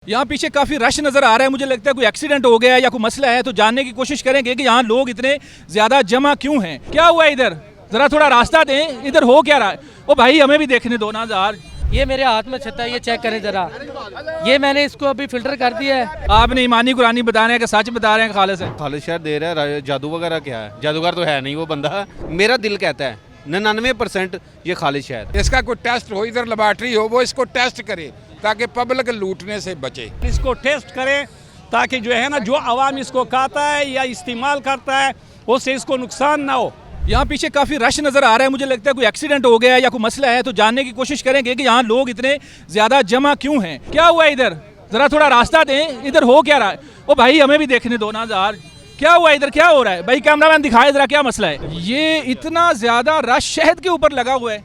यहाँ पीछे काफी रश नजर आ रहा है। मुझे लगता है कोई एक्सीडेंट हो गया है या कोई मसला है, तो जानने की कोशिश करेंगे कि यहाँ लोग इतने ज्यादा जमा क्यों हैं, क्या हुआ है इधर, जरा थोड़ा रास्ता दें, इधर हो क्या रहा है। ओ भाई हमें भी देखने दो ना यार। ये मेरे हाथ में छत्ता है, ये चेक करें जरा। ये मैंने इसको अभी फिल्टर कर दिया है। आपने ईमानी कुरानी बता रहे हैं कि सच बता रहे हैं खालिस है? खालिद शहर दे रहा है, जादू वगैरह क्या है? जादूगर तो है नहीं वो बंदा। मेरा दिल कहता है 99% ये खालिद शहर। इसका कोई टेस्ट हो, इधर लेबॉर्ट्री हो, वो इसको टेस्ट करे ताकि पब्लिक लूटने से बचे। इसको टेस्ट करें ताकि जो है ना, जो आवाम इसको खाता है या इस्तेमाल करता है उससे इसको नुकसान ना हो। यहाँ पीछे काफी रश नजर आ रहा है। मुझे लगता है कोई एक्सीडेंट हो गया है या कोई मसला है, तो जानने की कोशिश करेंगे कि यहाँ लोग इतने ज्यादा जमा क्यों हैं, क्या हुआ है इधर, जरा थोड़ा रास्ता दें, इधर हो क्या रहा है। ओ भाई हमें भी देखने दो ना यार, क्या हुआ इधर, क्या हो रहा है भाई। कैमरामैन दिखाए जरा क्या मसला है। ये इतना ज्यादा रश शहद के ऊपर लगा हुआ है,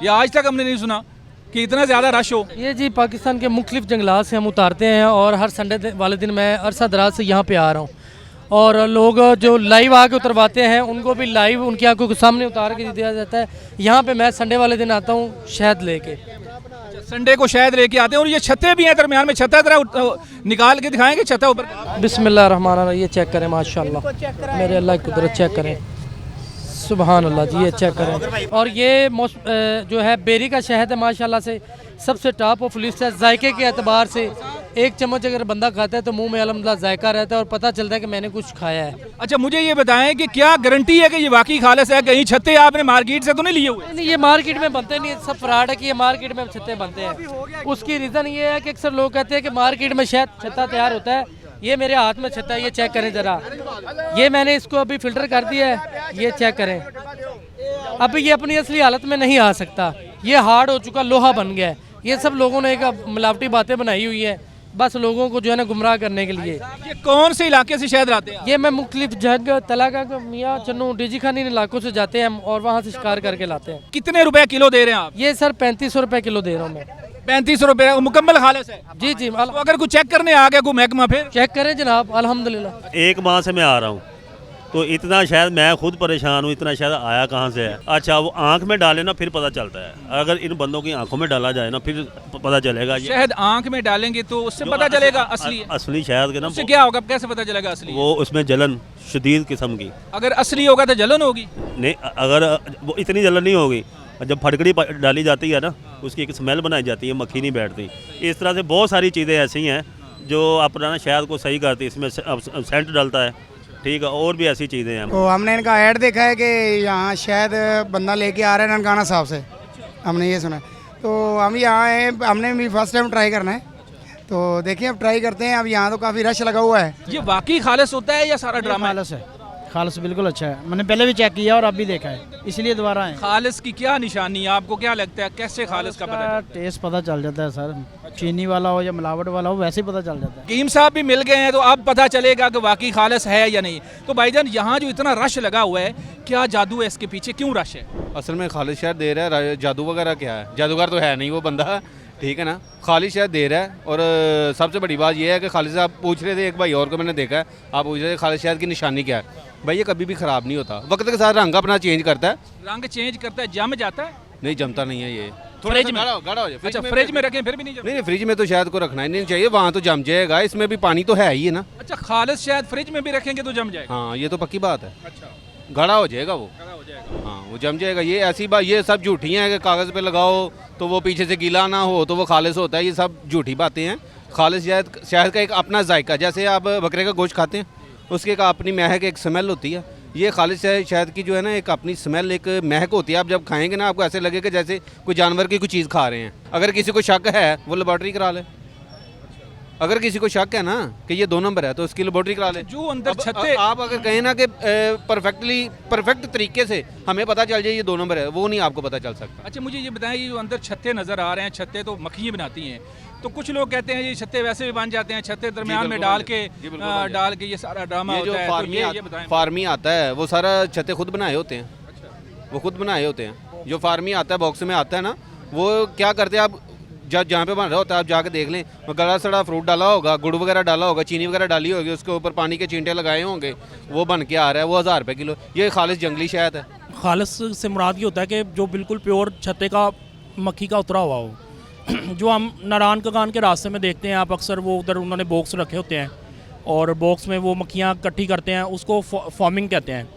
ये आज तक हमने नहीं सुना कि इतना ज्यादा रश हो। ये जी पाकिस्तान के मुख्तलिफ जंगलात से हम उतारते हैं और हर संडे वाले दिन मैं अरसा दराज से यहाँ पे आ रहा हूँ और लोग जो लाइव आके उतरवाते हैं उनको भी लाइव उनकी आंखों के सामने उतार के दिया जाता है। यहाँ पे मैं संडे वाले दिन आता हूँ शहद लेके। संडे को शहद लेके आते हैं और ये छत्ते भी हैं दरमियान में, छत्ता जरा निकाल के दिखाएंगे छत्ता ऊपर। बिस्मिल्लाहिर्रहमानिर्रहीम। ये चेक करें माशाल्लाह, मेरे अल्लाह की कुदरत चेक करें, सुभान अल्लाह जी। ये चेक करें। और ये जो है बेरी का शहद है माशाल्लाह से सबसे टॉप ऑफ लिस्ट है। जायके के एतबार से एक चम्मच अगर बंदा खाता है तो मुंह में अल्हम्दुलिल्लाह जायका रहता है और पता चलता है कि मैंने कुछ खाया है। अच्छा मुझे ये बताएं कि क्या गारंटी है कि ये वाकई खालिस है? कहीं छत्ते आपने मार्केट से तो नहीं लिए हुए? नहीं, ये मार्केट में बनते नहीं, सब फ्रॉड है कि ये मार्केट में छत्ते बनते हैं। उसकी रीज़न ये है कि अक्सर लोग कहते हैं कि मार्केट में शायद छत्ता तैयार होता है। ये मेरे हाथ में छत्ता है, ये चेक करें ज़रा। ये मैंने इसको अभी फिल्टर कर दिया है, ये चेक करें। अभी ये अपनी असली हालत में नहीं आ सकता, ये हार्ड हो चुका, लोहा बन गया है। ये सब लोगों ने एक मिलावटी बातें बनाई हुई है बस लोगों को जो है ना गुमराह करने के लिए। ये कौन से इलाके से शहद लाते हैं? ये मैं मुख्तलिफ जग तलाका मियाँ चन्नू डीजी खान इन इलाकों से जाते हैं हम और वहाँ से शिकार करके लाते हैं। कितने रुपए किलो दे रहे हैं आप? ये सर 3500 रुपये किलो दे रहा हूँ मैं। 3500 रुपए मुकम्मल खालिस है? जी जी। तो अगर कोई चेक करने आ गया कोई महकमा फिर? चेक करें जनाब, अल्हम्दुलिल्लाह। एक माह से मैं आ रहा हूँ तो इतना शायद मैं खुद परेशान हूँ, इतना शायद आया कहाँ से है। अच्छा वो आंख में डाले ना फिर पता चलता है, अगर इन बंदों की आंखों में डाला जाए ना फिर पता चलेगा। शहद आंख में डालेंगे तो उससे पता चलेगा असली है? असली शहद के ना उससे क्या होगा, कैसे पता चलेगा असली? वो उसमें जलन शदीद किस्म की। अगर असली होगा तो जलन होगी? नहीं, अगर वो इतनी जलन नहीं होगी। जब फटकड़ी डाली जाती है ना उसकी एक स्मेल बनाई जाती है, मक्खी नहीं बैठती। इस तरह से बहुत सारी चीज़ें ऐसी हैं जो अपना शहद को सही करती है। इसमें सेंट डलता है, ठीक है, और भी ऐसी चीज़ें हैं। तो हमने इनका ऐड देखा है कि यहाँ शायद बंदा लेके आ रहा है ननकाना साहब से, हमने ये सुना। तो हम यहाँ आए, हमने भी फर्स्ट टाइम ट्राई करना है, तो देखिए अब ट्राई करते हैं। अब यहाँ तो काफ़ी रश लगा हुआ है। ये वाकई खालिस होता है या सारा ड्रामा? खालिस है, खालिस बिल्कुल अच्छा है। मैंने पहले भी चेक किया और अब भी देखा है, इसलिए दोबारा आए। खालिस की क्या निशानी है, आपको क्या लगता है कैसे खालिस का पता? टेस्ट पता चल जाता है सर, चीनी वाला हो या मिलावट वाला हो वैसे ही पता चल जाता है। कीम साहब भी मिल गए हैं तो अब पता चलेगा कि वाकई खालिस है या नहीं। तो भाईजान यहाँ जो इतना रश लगा हुआ है, क्या जादू है इसके पीछे, क्यों रश है? असल में खालिद शहर दे रहा है, जादू वगैरह क्या है? जादूगर तो है नहीं वो बंदा, ठीक है ना। खालिद शहर दे रहा है। और सबसे बड़ी बात यह है कि खालिद साहब पूछ रहे थे, एक भाई और को मैंने देखा है, आप पूछ रहे थे खालिद शहर की निशानी क्या है। भाई ये कभी भी ख़राब नहीं होता, वक्त के साथ रंग अपना चेंज करता है। रंग चेंज करता है, जम जाता है? नहीं जमता नहीं है ये, फ्रिज में गाढ़ा हो जाए। अच्छा फ्रिज में रखें फिर भी नहीं जमता? नहीं, फ्रिज में तो शहद को रखना ही नहीं चाहिए, वहाँ तो जम जाएगा, इसमें भी पानी तो है ही है ना। अच्छा खालिस शहद फ्रिज में भी रखेंगे तो जम जाएगा? हाँ ये तो पक्की बात है। अच्छा गाढ़ा हो जाएगा वो, खड़ा हो जाएगा। हाँ वो जम जाएगा। ये ऐसी बात, ये सब झूठी हैं कि कागज़ पे लगाओ तो वो पीछे से गीला ना हो तो वो खालिस होता है, ये सब झूठी बातें हैं। खालिस शहद का एक अपना जायका, जैसे आप बकरे का गोश्त खाते हैं उसकी एक अपनी महक, एक स्मेल होती है। ये खालिस शहद की जो है ना एक अपनी स्मेल, एक महक होती है। आप जब खाएंगे ना आपको ऐसे लगेगा जैसे कोई जानवर की कोई चीज़ खा रहे हैं। अगर किसी को शक है वो लेबॉर्ट्री करा ले, अगर किसी को शक है ना कि ये 2 नंबर है तो उसकी लेबॉर्ट्री करा ले। जो अंदर छत्ते आप अगर कहें ना कि परफेक्ट तरीके से हमें पता चल जाए ये 2 नंबर है, वो नहीं आपको पता चल सकता। अच्छा मुझे ये बताएं, ये जो अंदर छत्ते नज़र आ रहे हैं, छत्ते तो मक्खियाँ बनाती हैं, तो कुछ लोग कहते हैं ये छत्ते वैसे भी बन जाते हैं, छत्ते दरमियान में डाल के ये सारा ड्रामा ये जो होता है। तो बताएं। फार्मी आता है वो सारा छत्ते खुद बनाए होते हैं। वो खुद बनाए होते हैं। जो फार्मी आता है बॉक्स में आता है ना, वो क्या करते हैं, आप जहाँ पे बन रहा होता है आप जाके देख लें, गला सड़ा फ्रूट डाला होगा, गुड़ वगैरह डाला होगा, चीनी वगैरह डाली होगी, उसके ऊपर पानी के चींटे लगाए होंगे, वो बन के आ रहा है, वो 1000 रुपये किलो। ये खालिस जंगली शहद है। खालिस से मुराद ये होता है कि जो बिल्कुल प्योर छत्ते का मक्खी का उतरा हुआ हो, जो हम नारायण कगान के रास्ते में देखते हैं आप अक्सर, वो उधर उन्होंने बॉक्स रखे होते हैं और बॉक्स में वो मक्खियाँ इकट्ठी करते हैं, उसको फॉर्मिंग कहते हैं।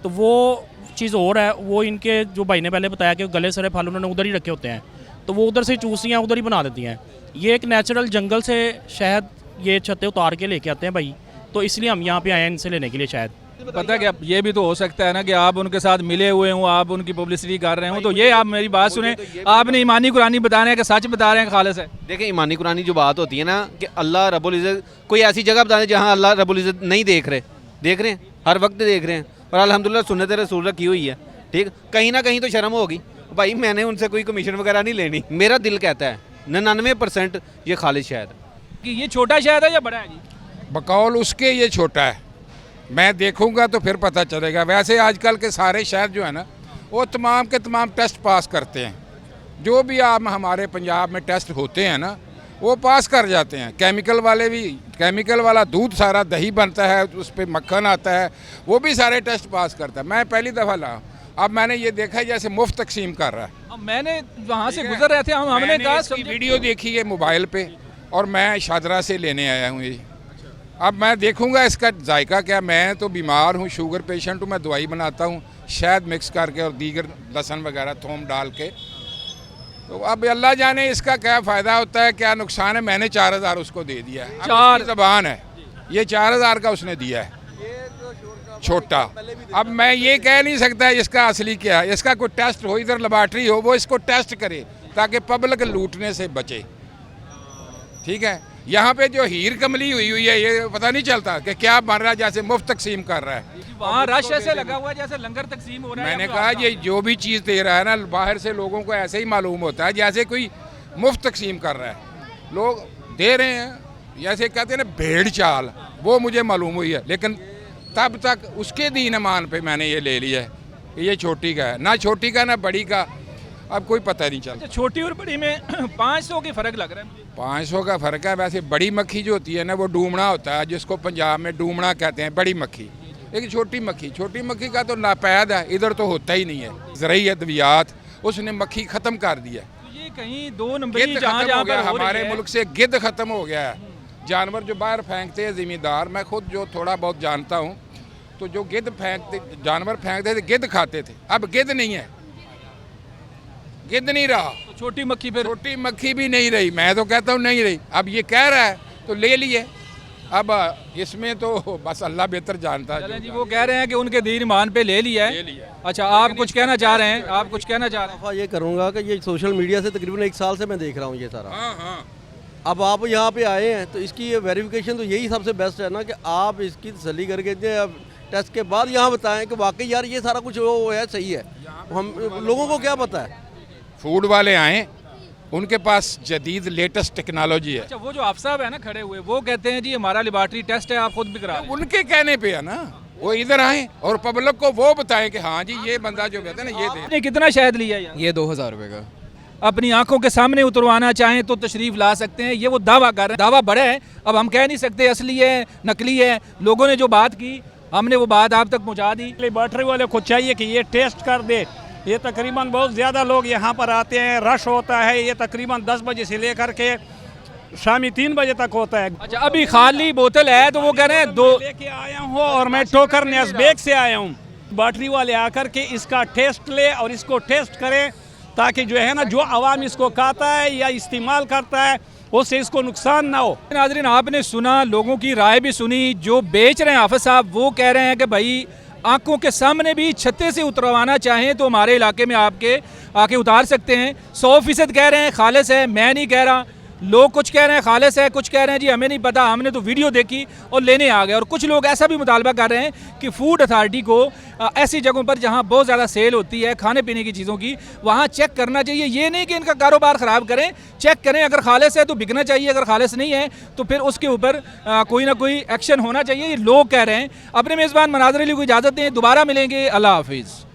तो वो चीज़ और है, वो इनके जो भाई ने पहले बताया कि गले सरे फल उन्होंने उधर ही रखे होते हैं, तो वो उधर से चूसियाँ उधर ही बना देती हैं। ये एक नेचुरल जंगल से शहद ये छत्ते उतार के लेके आते हैं भाई, तो इसलिए हम यहाँ पे आए हैं इनसे लेने के लिए शायद। पता है क्या, ये भी तो हो सकता है ना कि आप उनके साथ मिले हुए हों, आप उनकी पब्लिसिटी कर रहे हो, तो ये आप मेरी बात सुने, आपने ईमानी कुरानी बता रहे हैं कि सच बता रहे हैं खालिस है। देखिए ईमानी कुरानी जो बात होती है ना कि अल्लाह रब्बुल इज़्ज़त कोई ऐसी जगह बता दें जहाँ अल्लाह रब्बुल इज़्ज़त नहीं देख रहे हैं, हर वक्त देख रहे हैं, और अल्हम्दुलिल्लाह सुन्नत रसूल रखी हुई है। ठीक, कहीं ना कहीं तो शर्म होगी भाई, मैंने उनसे कोई कमीशन वगैरह नहीं लेनी। मेरा दिल कहता है 99% ये खालिस शहद कि ये छोटा शहद है या बड़ा है जी? बकौल उसके ये छोटा है, मैं देखूंगा तो फिर पता चलेगा। वैसे आजकल के सारे शहर जो है ना वो तमाम के तमाम टेस्ट पास करते हैं, जो भी आप हमारे पंजाब में टेस्ट होते हैं ना वो पास कर जाते हैं। केमिकल वाले भी, केमिकल वाला दूध सारा दही बनता है, उस पर मक्खन आता है, वो भी सारे टेस्ट पास करता है। मैं पहली दफ़ा लाया, अब मैंने ये देखा है जैसे मुफ्त तकसीम कर रहा है। अब मैंने वहाँ से गुजर रहे थे, हमने कहा इसकी वीडियो देखी है मोबाइल पे और मैं शादरा से लेने आया हूँ ये। अब मैं देखूंगा इसका जायका क्या। मैं तो बीमार हूँ, शुगर पेशेंट हूँ, मैं दवाई बनाता हूँ शहद मिक्स करके और दीगर लहसुन वगैरह थोम डाल के। तो अब अल्लाह जाने इसका क्या फ़ायदा होता है, क्या नुकसान है। मैंने 4000 उसको दे दिया है, 4 ज़बान है, ये 4000 का उसने दिया है छोटा। अब मैं ये कह नहीं सकता इसका असली क्या है। इसका कोई टेस्ट हो, इधर लेबॉर्ट्री हो, वो इसको टेस्ट करे ताकि पब्लिक लूटने से बचे। ठीक है, यहाँ पे जो हीर कमली हुई है ये पता नहीं चलता कि क्या बन रहा है, जैसे मुफ्त तकसीम कर रहा है। वहाँ रश ऐसे लगा हुआ है जैसे लंगर तकसीम हो रहा है। मैंने कहा ये जो भी चीज़ दे रहा है ना, बाहर से लोगों को ऐसे ही मालूम होता है जैसे कोई मुफ्त तकसीम कर रहा है। लोग दे रहे हैं जैसे कहते हैं ना भेड़ चाल, वो मुझे मालूम हुई है। लेकिन तब तक उसके दीन ईमान पे मैंने ये ले लिया है कि ये छोटी का है, ना छोटी का ना बड़ी का, अब कोई पता नहीं चलता। छोटी और बड़ी में 500 की फ़र्क लग रहा है मुझे। 500 का फ़र्क है। वैसे बड़ी मक्खी जो होती है ना वो डूमना होता है, जिसको पंजाब में डूमना कहते हैं, बड़ी मक्खी। एक छोटी मक्खी का तो नापैद है, इधर तो होता ही नहीं है। ज़रूरी अद्वियात उसने मक्खी ख़त्म कर दिया। ये कहीं 2 नंबरी गिद्ध जहाँ खत्म जहाँ हो गया, पर हो रही हमारे है। मुल्क से गिद्ध ख़त्म हो गया है। जानवर जो बाहर फेंकते हैं ज़िम्मेदार, मैं खुद जो थोड़ा बहुत जानता हूँ, तो जो गिद्ध फेंकते, जानवर फेंकते थे, गिद्ध खाते थे। अब गिद्ध नहीं है, गिद्ध नहीं रहा, तो छोटी मक्खी फिर, छोटी मक्खी भी नहीं रही। मैं तो कहता हूँ नहीं रही। अब ये कह रहा है तो ले लिए। अब इसमें तो बस अल्लाह बेहतर जानता है। चलें जी, वो कह रहे हैं कि उनके दीन ईमान पे ले लिया है। अच्छा, आप कुछ कहना चाह रहे हैं? आप कुछ कहना चाह रहे हैं? ये करूँगा कि ये सोशल मीडिया से तकरीबन 1 साल से मैं देख रहा हूँ ये सारा। हाँ। अब आप यहाँ पे आए हैं तो इसकी ये वेरिफिकेशन तो यही सबसे बेस्ट है ना कि आप इसकी तसल्ली करके टेस्ट के बाद यहाँ बताएं कि वाकई यार ये सारा कुछ वो है, सही है। हम लोगों को क्या पता है। फूड वाले आए, उनके पास जदीद लेटेस्ट टेक्नोलॉजी है। अच्छा, वो जो आप साहब है ना खड़े हुए, वो कहते हैं जी हमारा लेबॉर्ट्री टेस्ट है, आप खुद भी करा लें। उनके कहने पे है ना, वो इधर आए और पब्लिक को वो बताएं कि हाँ जी ये बंदा जो कहते हैं ना ये दे। आपने कितना शहद लिया यार? ये 2000 रुपये का। अपनी आंखों के सामने उतरवाना चाहें तो तशरीफ ला सकते हैं। ये वो दावा कर रहे हैं, दावा बड़ा है, अब हम कह नहीं सकते असली है नकली है। लोगों ने जो बात की हमने वो बात आप तक पहुंचा दी। लेबॉर्ट्री वाले को चाहिए कि ये टेस्ट कर दे। ये तकरीबन बहुत ज़्यादा लोग यहाँ पर आते हैं, रश होता है। ये तकरीबन 10 बजे से लेकर के शामी 3 बजे तक होता है। अच्छा, अभी खाली बोतल है तो वो कह रहे हैं 2 लेके आया हूँ और मैं टोकर नेस्बेक से आया हूँ। बैटरी वाले आकर के इसका टेस्ट ले और इसको टेस्ट करें ताकि जो है ना, जो आवाम इसको खाता है या इस्तेमाल करता है उससे इसको नुकसान ना हो। नाज़रीन, आपने सुना, लोगों की राय भी सुनी। जो बेच रहे हैं हाफिज़ साहब वो कह रहे हैं कि भाई आंखों के सामने भी छत्ते से उतरवाना चाहें तो हमारे इलाके में आपके आके उतार सकते हैं। 100% कह रहे हैं खालिस है, मैं नहीं कह रहा। लोग कुछ कह रहे हैं खालिस है, कुछ कह रहे हैं जी हमें नहीं पता, हमने तो वीडियो देखी और लेने आ गए। और कुछ लोग ऐसा भी मुतालबा कर रहे हैं कि फूड अथॉरिटी को ऐसी जगहों पर जहां बहुत ज़्यादा सेल होती है खाने पीने की चीज़ों की, वहां चेक करना चाहिए। ये नहीं कि इनका कारोबार ख़राब करें, चेक करें। अगर खालिस है तो बिकना चाहिए, अगर खालिस नहीं है तो फिर उसके ऊपर कोई ना कोई एक्शन होना चाहिए। ये लोग कह रहे हैं। अपने मेज़बान मनाज़र अली को इजाज़त दें, दोबारा मिलेंगे। अल्लाह हाफिज़।